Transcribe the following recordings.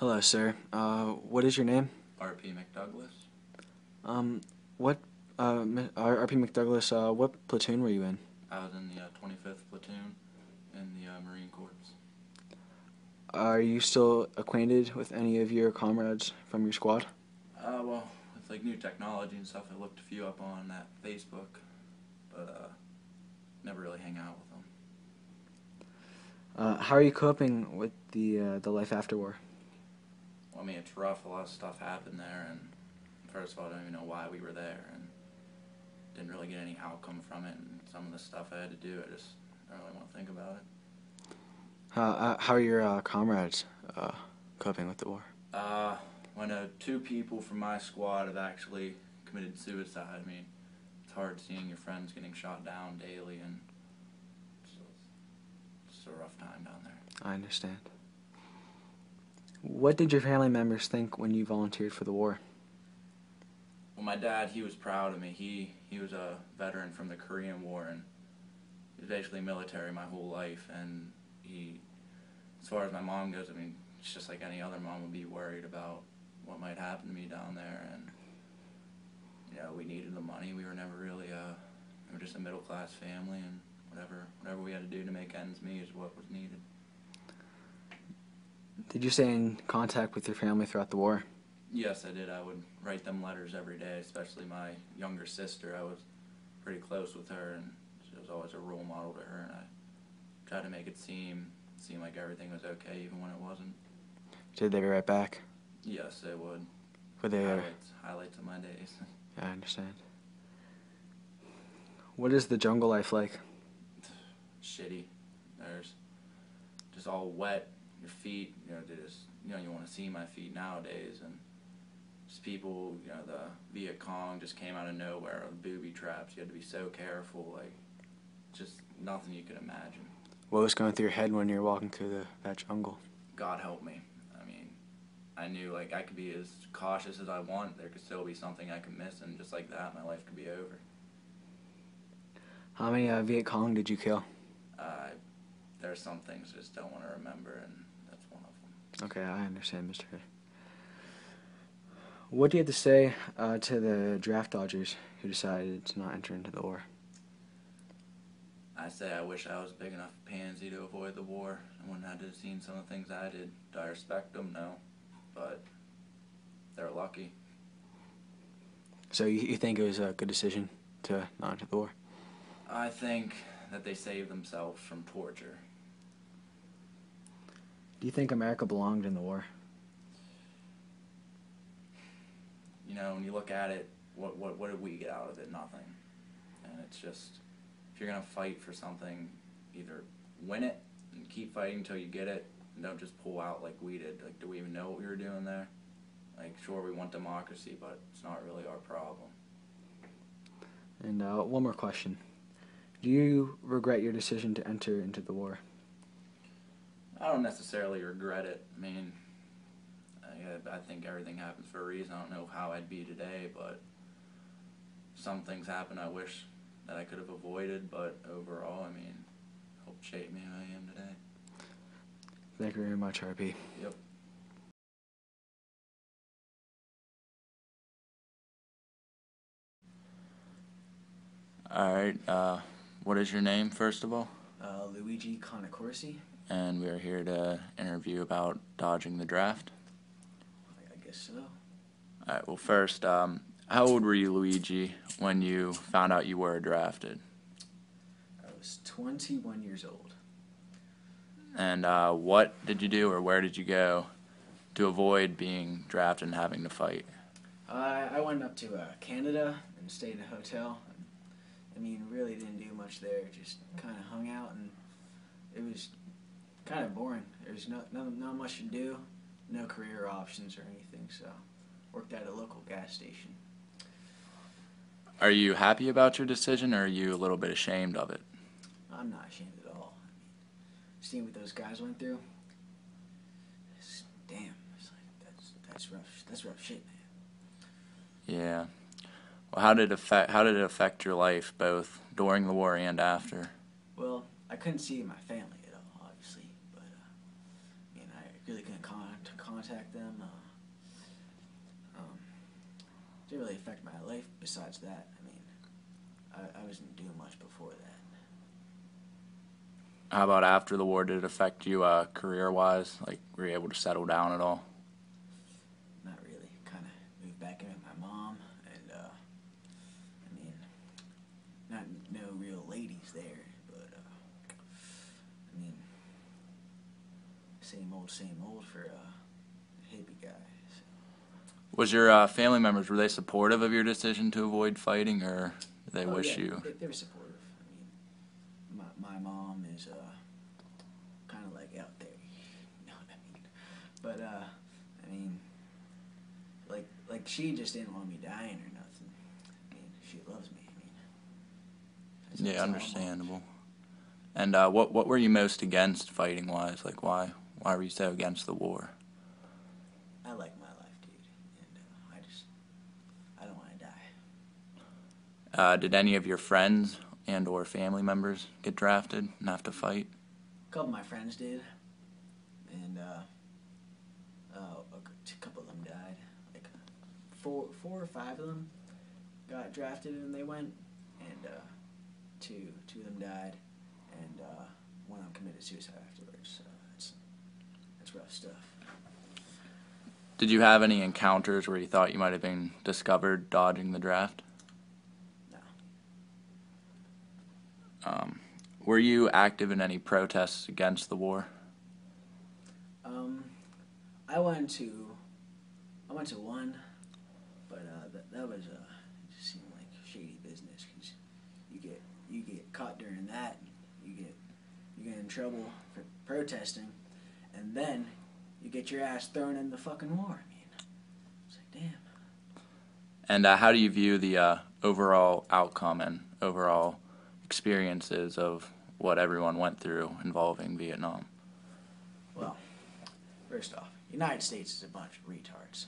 Hello, sir. What is your name? R.P. McDouglas. Um, what, R.P. McDouglas, what platoon were you in? I was in the 25th platoon in the Marine Corps. Are you still acquainted with any of your comrades from your squad? Well, with like new technology and stuff, I looked a few up on that Facebook, but never really hang out with them. How are you coping with the life after war? Well, I mean, it's rough. A lot of stuff happened there, and first of all, I don't even know why we were there, and didn't really get any outcome from it. And some of the stuff I had to do, I just don't really want to think about it. How are your comrades coping with the war? When two people from my squad have actually committed suicide, I mean, it's hard seeing your friends getting shot down daily, and it's a rough time down there. I understand. What did your family members think when you volunteered for the war? Well, my dad, he was proud of me. He was a veteran from the Korean War, and he was basically military my whole life, and as far as my mom goes, I mean, it's just like any other mom would be worried about what might happen to me down there, and we needed the money. We were never really we were just a middle class family, and whatever we had to do to make ends meet is what was needed. Did you stay in contact with your family throughout the war? Yes, I did. I would write them letters every day, especially my younger sister. I was pretty close with her, and she was always a role model to her, and I tried to make it seem like everything was okay, even when it wasn't. Did they write back? Yes, they would. Were they? Highlights of my days. I understand. What is the jungle life like? Shitty. There's just all wet. Your feet, you want to see my feet nowadays, and just people, the Viet Cong just came out of nowhere with booby traps. You had to be so careful, like, just nothing you could imagine. What was going through your head when you were walking through that jungle? God help me. I mean, I knew, like, I could be as cautious as I want. There could still be something I could miss, and just like that, my life could be over. How many Viet Cong did you kill? There's some things I just don't want to remember, and that's one of them. Okay, I understand, Mr. Hood. What do you have to say to the draft dodgers who decided to not enter into the war? I say I wish I was a big enough pansy to avoid the war. I wouldn't have had to seen some of the things I did. Do I respect them? No. But they're lucky. So you think it was a good decision to not enter the war? I think that they saved themselves from torture. Do you think America belonged in the war? When you look at it, what did we get out of it? Nothing. And it's just, if you're going to fight for something, either win it and keep fighting until you get it, and don't just pull out like we did. Like, do we even know what we were doing there? Like, sure, we want democracy, but it's not really our problem. And one more question. Do you regret your decision to enter into the war? I don't necessarily regret it. I mean, I think everything happens for a reason. I don't know how I'd be today, but some things happen I wish that I could have avoided, but overall, I mean, helped shape me who I am today. Thank you very much, RP. Yep. Alright, what is your name, first of all? Luigi Conacorsi. And we're here to interview about dodging the draft. I guess so. Alright, well first, how old were you, Luigi, when you found out you were drafted? I was 21 years old. And what did you do, or where did you go to avoid being drafted and having to fight? I went up to Canada and stayed in a hotel. I mean, really didn't do much there. Just kind of hung out, and it was kind of boring. There's not much to do, no career options or anything. So, worked at a local gas station. Are you happy about your decision, or are you a little bit ashamed of it? I'm not ashamed at all. I mean, seeing what those guys went through, damn, it's like that's rough. That's rough shit, man. Yeah. Well, how did it affect your life, both during the war and after? Well, I couldn't see my family at all, obviously, but I really couldn't contact contact them. Didn't really affect my life besides that. I mean, I wasn't doing much before that. How about after the war? Did it affect you career-wise? Like, were you able to settle down at all? Not really. Kind of moved back in with my mom, and I mean, not no real ladies there, but I mean, same old for a hippie guy. So. Was your family members, were they supportive of your decision to avoid fighting, or did they wish yeah, you? They were supportive. I mean, my mom is kind of like out there, you know what I mean? But I mean, like she just didn't want me dying or nothing. I mean, she loves me. I mean, Yeah, understandable. And what were you most against fighting wise? Like why were you so against the war? I like my life, dude, and I don't want to die. Did any of your friends and or family members get drafted and have to fight? A couple of my friends did, and a couple of them died. Like four or five of them got drafted and they went, and two of them died, and one of them committed suicide afterwards. So that's rough stuff. Did you have any encounters where you thought you might have been discovered dodging the draft? No. Were you active in any protests against the war? I went to one, but that was it just seemed like shady business because you get caught during that, you get in trouble for protesting, and then you get your ass thrown in the fucking war. I mean, it's like damn. And how do you view the overall outcome and overall experiences of what everyone went through involving Vietnam? Well, first off, United States is a bunch of retards.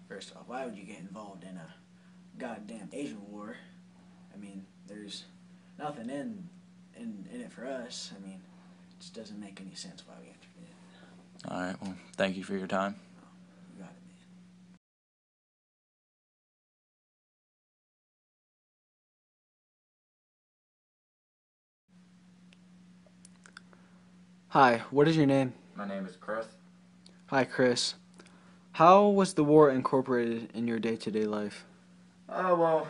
First off, why would you get involved in a goddamn Asian war? I mean, there's nothing in it for us. I mean, it just doesn't make any sense why we entered in. All right, well, thank you for your time. Oh, you got it, man. Hi, what is your name? My name is Chris. Hi, Chris. How was the war incorporated in your day-to-day life? Well,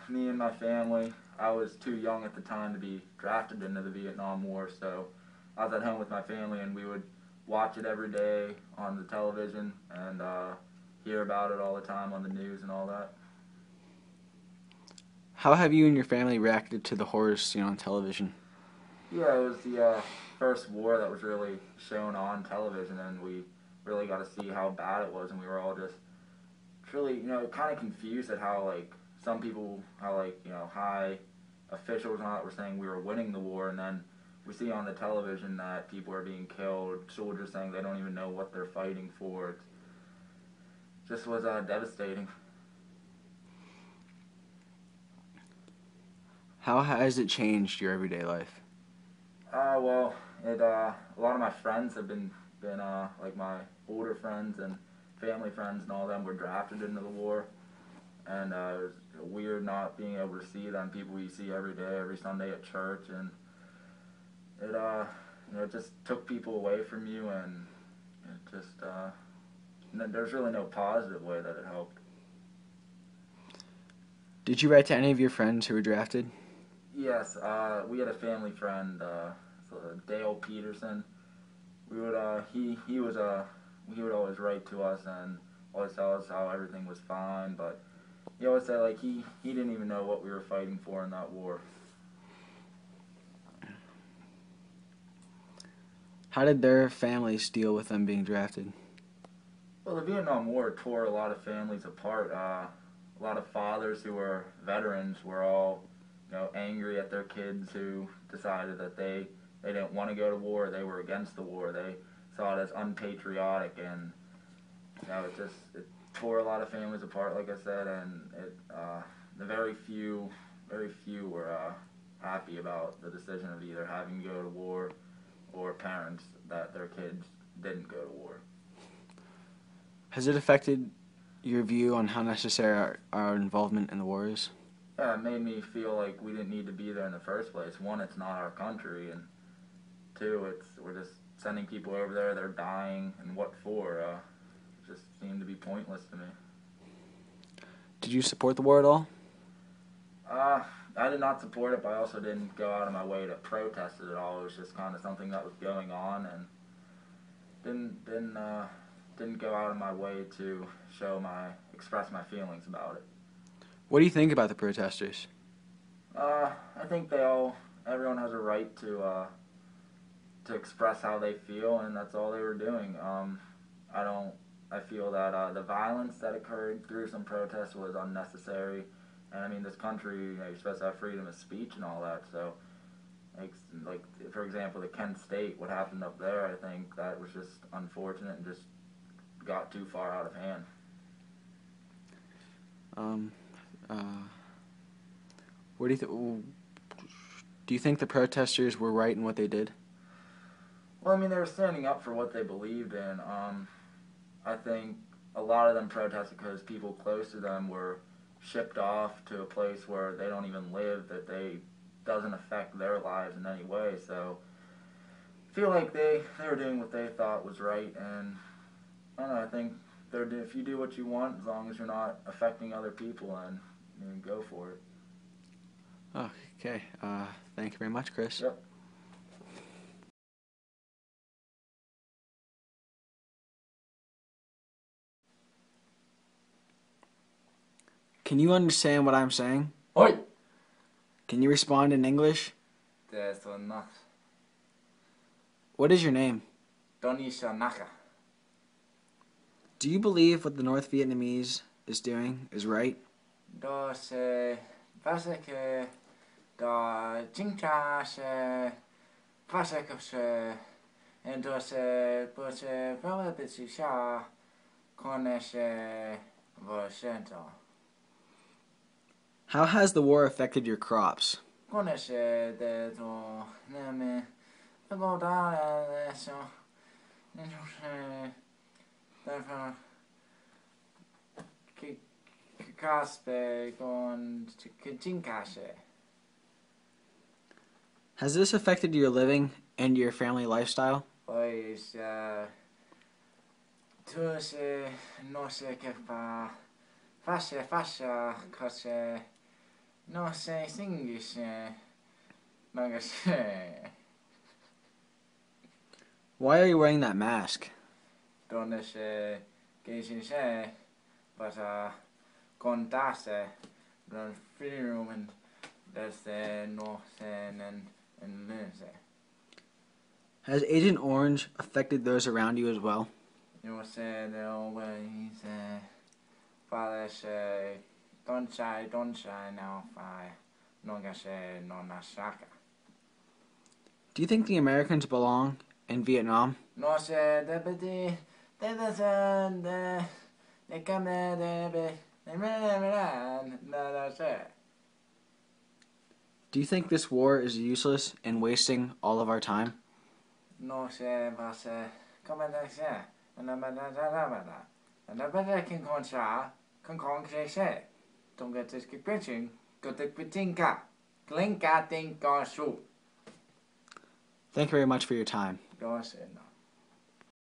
me and my family, I was too young at the time to be drafted into the Vietnam War, so I was at home with my family and we would watch it every day on the television and hear about it all the time on the news and all that. How have you and your family reacted to the horrors seen on television? Yeah, it was the first war that was really shown on television, and we really got to see how bad it was, and we were all just really, kind of confused at how, like, some people, how, like, high officials and all that were saying we were winning the war, and then we see on the television that people are being killed, soldiers saying they don't even know what they're fighting for. It just was devastating. How has it changed your everyday life? Well, a lot of my friends have been like my older friends and family friends and all of them were drafted into the war, and it was weird not being able to see them, people you see every day, every Sunday at church, and it just took people away from you, and it just there's really no positive way that it helped. Did you write to any of your friends who were drafted? Yes, we had a family friend, Dale Peterson. We would he would always write to us and always tell us how everything was fine, but he always said like he didn't even know what we were fighting for in that war. How did their families deal with them being drafted? Well, the Vietnam War tore a lot of families apart. A lot of fathers who were veterans were all angry at their kids who decided that they didn't want to go to war. They were against the war. They saw it as unpatriotic, and it tore a lot of families apart, like I said, and the very few were happy about the decision of either having to go to war or parents that their kids didn't go to war. Has it affected your view on how necessary our involvement in the war is? Yeah, it made me feel like we didn't need to be there in the first place. One, it's not our country, and two, we're just sending people over there. They're dying, and what for? It just seemed to be pointless to me. Did you support the war at all? I did not support it, but I also didn't go out of my way to protest it at all. It was just kind of something that was going on, and didn't go out of my way to express my feelings about it. What do you think about the protesters? I think everyone has a right to express how they feel, and that's all they were doing. I feel that the violence that occurred through some protests was unnecessary. And I mean, this country, you're supposed to have freedom of speech and all that. So, like for example, the Kent State, what happened up there, I think that was just unfortunate and just got too far out of hand. What do you think the protesters were right in what they did? Well, I mean, they were standing up for what they believed in. I think a lot of them protested because people close to them were shipped off to a place where they don't even live, that doesn't affect their lives in any way. So I feel like they were doing what they thought was right, and I don't know, I think if you do what you want, as long as you're not affecting other people, and go for it. Okay. Thank you very much, Chris. Yep. Can you understand what I'm saying? Oi! Can you respond in English? There's enough. What is your name? Donisha Naka. Do you believe what the North Vietnamese is doing is right? Da se vaseke da jingcha se vaseke se and da se bose velabitsi sha koneshe vashenta. How has the war affected your crops? Koneshe de to neme go da so therefore kaspe gon jinkashe. Has this affected your living and your family lifestyle? Pois tu se no se que fa fascia cose no se singisce magase. Why are you wearing that mask? Donde se que but contase the film and desde no se and lense. Has Agent Orange affected those around you as well? You say the always father say don't shy now fire no gashe no nasaka. Do you think the Americans belong in Vietnam? No se deputy they come there Do you think this war is useless and wasting all of our time? No se va se come there se and I better can con se don't get this keep pitching go the pitinka clinka think go shoot. Thank you very much for your time. Go say no.